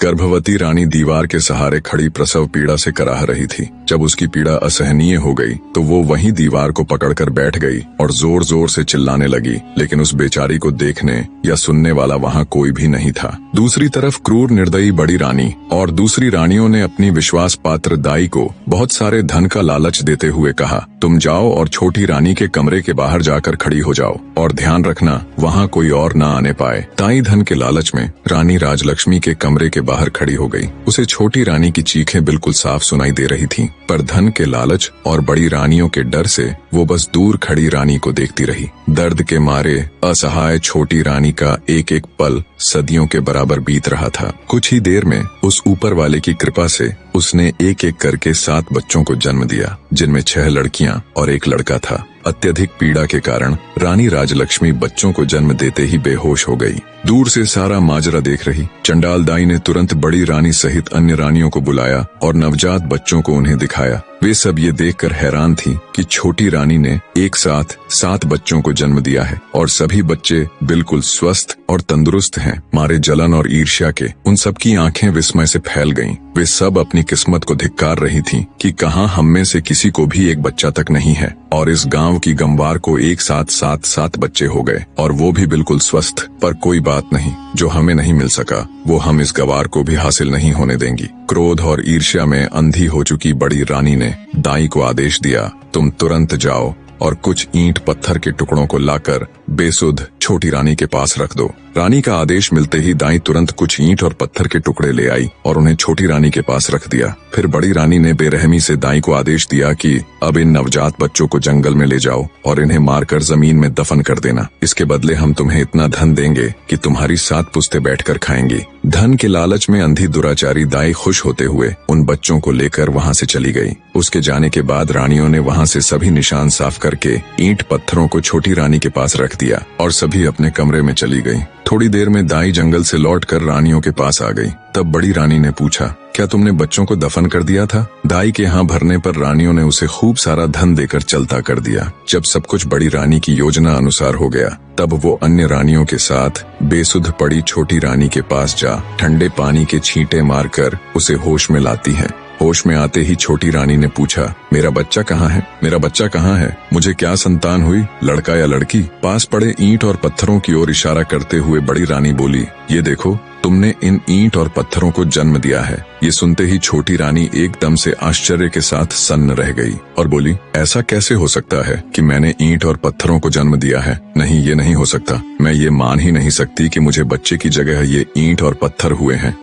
गर्भवती रानी दीवार के सहारे खड़ी प्रसव पीड़ा से कराह रही थी। जब उसकी पीड़ा असहनीय हो गई तो वो वहीं दीवार को पकड़कर बैठ गई और जोर जोर से चिल्लाने लगी, लेकिन उस बेचारी को देखने या सुनने वाला वहाँ कोई भी नहीं था। दूसरी तरफ क्रूर निर्दयी बड़ी रानी और दूसरी रानियों ने अपनी विश्वास पात्र दाई को बहुत सारे धन का लालच देते हुए कहा, तुम जाओ और छोटी रानी के कमरे के बाहर जाकर खड़ी हो जाओ और ध्यान रखना वहाँ कोई और न आने पाए। दाई धन के लालच में रानी राजलक्ष्मी के कमरे के बाहर खड़ी हो गई। उसे छोटी रानी की चीखें बिल्कुल साफ सुनाई दे रही थीं, पर धन के लालच और बड़ी रानियों के डर से वो बस दूर खड़ी रानी को देखती रही। दर्द के मारे असहाय छोटी रानी का एक एक पल सदियों के बराबर बीत रहा था। कुछ ही देर में उस ऊपर वाले की कृपा से उसने एक एक करके 7 बच्चों को जन्म दिया, जिनमें 6 लड़कियां और 1 लड़का था। अत्यधिक पीड़ा के कारण रानी राजलक्ष्मी बच्चों को जन्म देते ही बेहोश हो गई। दूर से सारा माजरा देख रही चंडाल दाई ने तुरंत बड़ी रानी सहित अन्य रानियों को बुलाया और नवजात बच्चों को उन्हें दिखाया। वे सब ये देखकर हैरान थीं कि छोटी रानी ने एक साथ 7 बच्चों को जन्म दिया है और सभी बच्चे बिल्कुल स्वस्थ और तंदुरुस्त हैं। मारे जलन और ईर्ष्या के उन सबकी आंखें विस्मय से फैल गईं। वे सब अपनी किस्मत को धिक्कार रही थीं कि कहां हम में से किसी को भी एक बच्चा तक नहीं है, और इस गांव की गंवार को एक साथ 7 बच्चे हो गए और वो भी बिल्कुल स्वस्थ। पर कोई बात नहीं, जो हमें नहीं मिल सका वो हम इस गंवार को भी हासिल नहीं होने देंगी। क्रोध और ईर्ष्या में अंधी हो चुकी बड़ी रानी ने दाई को आदेश दिया, तुम तुरंत जाओ और कुछ ईंट पत्थर के टुकड़ों को लाकर बेसुध छोटी रानी के पास रख दो। रानी का आदेश मिलते ही दाई तुरंत कुछ ईंट और पत्थर के टुकड़े ले आई और उन्हें छोटी रानी के पास रख दिया। फिर बड़ी रानी ने बेरहमी से दाई को आदेश दिया कि अब इन नवजात बच्चों को जंगल में ले जाओ और इन्हें मारकर जमीन में दफन कर देना। इसके बदले हम तुम्हें इतना धन देंगे कि तुम्हारी 7 पुश्तें बैठकर खाएंगी। धन के लालच में अंधी दुराचारी दाई खुश होते हुए उन बच्चों को लेकर वहाँ से चली गई। उसके जाने के बाद रानियों ने वहाँ से सभी निशान साफ करके ईंट पत्थरों को छोटी रानी के पास रख दिया और सभी अपने कमरे में चली गई। थोड़ी देर में दाई जंगल से लौटकर रानियों के पास आ गई। तब बड़ी रानी ने पूछा, क्या तुमने बच्चों को दफन कर दिया था? दाई के यहाँ भरने पर रानियों ने उसे खूब सारा धन देकर चलता कर दिया। जब सब कुछ बड़ी रानी की योजना अनुसार हो गया, तब वो अन्य रानियों के साथ बेसुध पड़ी छोटी रानी के पास जा ठंडे पानी के छींटे मारकर उसे होश में लाती है। होश में आते ही छोटी रानी ने पूछा, मेरा बच्चा कहाँ है? मेरा बच्चा कहाँ है? मुझे क्या संतान हुई, लड़का या लड़की? पास पड़े ईंट और पत्थरों की ओर इशारा करते हुए बड़ी रानी बोली, ये देखो, तुमने इन ईंट और पत्थरों को जन्म दिया है। ये सुनते ही छोटी रानी एकदम से आश्चर्य के साथ सन्न रह गई और बोली, ऐसा कैसे हो सकता है कि मैंने ईंट और पत्थरों को जन्म दिया है? नहीं, ये नहीं हो सकता। मैं ये मान ही नहीं सकती कि मुझे बच्चे की जगह ये ईंट और पत्थर हुए हैं।